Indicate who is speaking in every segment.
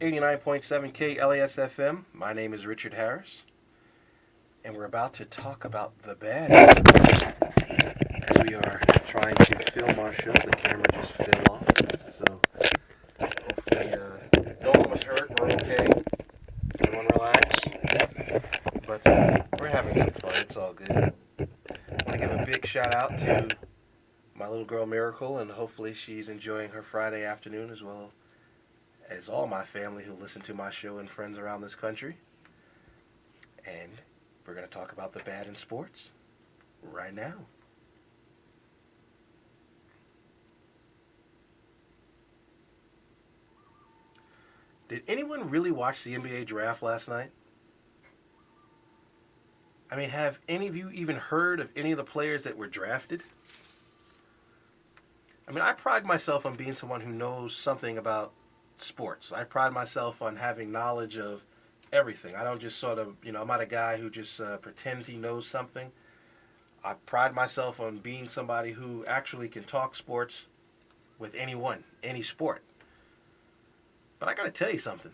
Speaker 1: 89.7 KLASFM. My name is Richard Harris, and we're about to talk about the bad as we are trying to film our show. The camera just fell off, so hopefully no one was hurt. We're okay. Everyone relax. But we're having some fun. It's all good. I give a big shout out to my little girl Miracle, and hopefully she's enjoying her Friday afternoon as well as all my family who listen to my show and friends around this country. And we're going to talk about the bad in sports right now. Did anyone really watch the NBA draft last night? I mean, have any of you even heard of any of the players that were drafted? I mean, I pride myself on being someone who knows something about sports. I pride myself on having knowledge of everything. I don't just sort of, I'm not a guy who just pretends he knows something. I pride myself on being somebody who actually can talk sports with anyone, any sport. But I got to tell you something.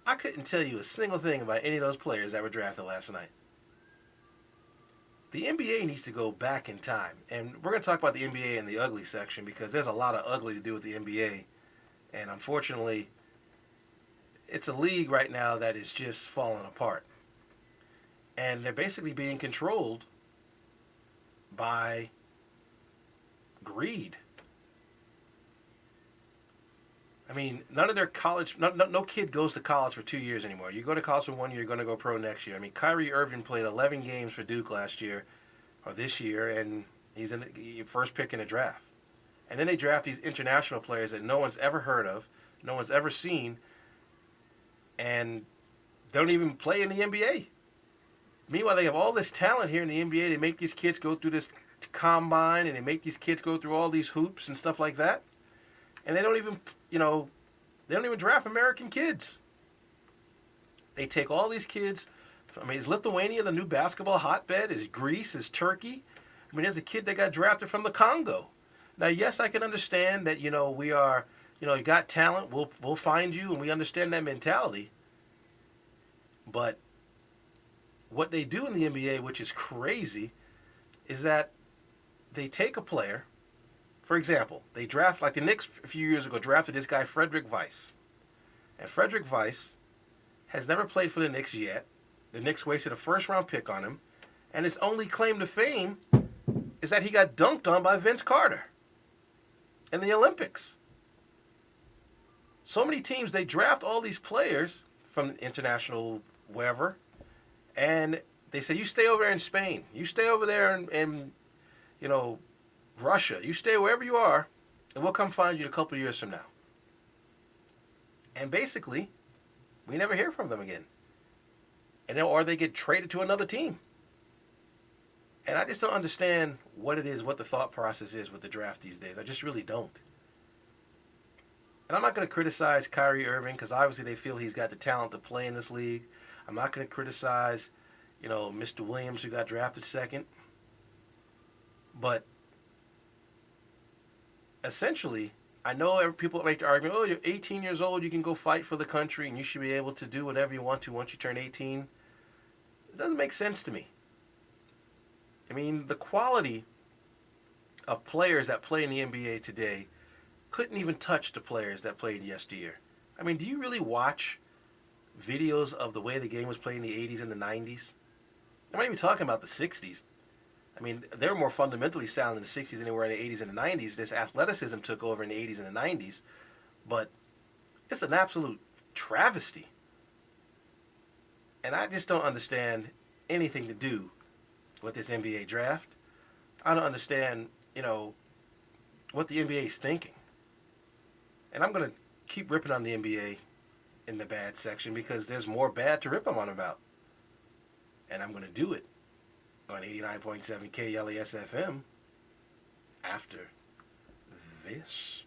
Speaker 1: I couldn't tell you a single thing about any of those players that were drafted last night. The NBA needs to go back in time. And we're going to talk about the NBA in the ugly section because there's a lot of ugly to do with the NBA. And unfortunately, it's a league right now that is just falling apart. And they're basically being controlled by greed. I mean, none of their college, no kid goes to college for 2 years anymore. You go to college for 1 year, you're going to go pro next year. I mean, Kyrie Irving played 11 games for Duke last year, or this year, and he's in the first pick in the draft. And then they draft these international players that no one's ever heard of, no one's ever seen, and don't even play in the NBA. Meanwhile, they have all this talent here in the NBA. They make these kids go through this combine, and they make these kids go through all these hoops and stuff like that. And they don't even, they don't even draft American kids. They take all these kids. I mean, is Lithuania the new basketball hotbed? Is Greece? Is Turkey? I mean, there's a kid that got drafted from the Congo. Now, yes, I can understand that, we are, you got talent. We'll find you, and we understand that mentality. But what they do in the NBA, which is crazy, is that they take a player. For example, they draft, like the Knicks a few years ago, drafted this guy, Frederick Weiss. And Frederick Weiss has never played for the Knicks yet. The Knicks wasted a first-round pick on him. And his only claim to fame is that he got dunked on by Vince Carter in the Olympics. So many teams, they draft all these players from international wherever, and they say, you stay over there in Spain. You stay over there in Russia. You stay wherever you are, and we'll come find you a couple of years from now. And basically, we never hear from them again. Or they get traded to another team. And I just don't understand what it is, what the thought process is with the draft these days. I just really don't. And I'm not going to criticize Kyrie Irving because obviously they feel he's got the talent to play in this league. I'm not going to criticize, Mr. Williams who got drafted second. But essentially, I know people make the argument, oh, you're 18 years old, you can go fight for the country, and you should be able to do whatever you want to once you turn 18. It doesn't make sense to me. I mean, the quality of players that play in the NBA today couldn't even touch the players that played yesteryear. I mean, do you really watch videos of the way the game was played in the 80s and the 90s? I'm not even talking about the 60s. I mean, they were more fundamentally sound in the 60s than they were in the 80s and the 90s. This athleticism took over in the 80s and the 90s. But it's an absolute travesty. And I just don't understand anything to do with this NBA draft. I don't understand, what the NBA is thinking. And I'm going to keep ripping on the NBA in the bad section because there's more bad to rip them on about. And I'm going to do it on 89.7 KLASFM after this.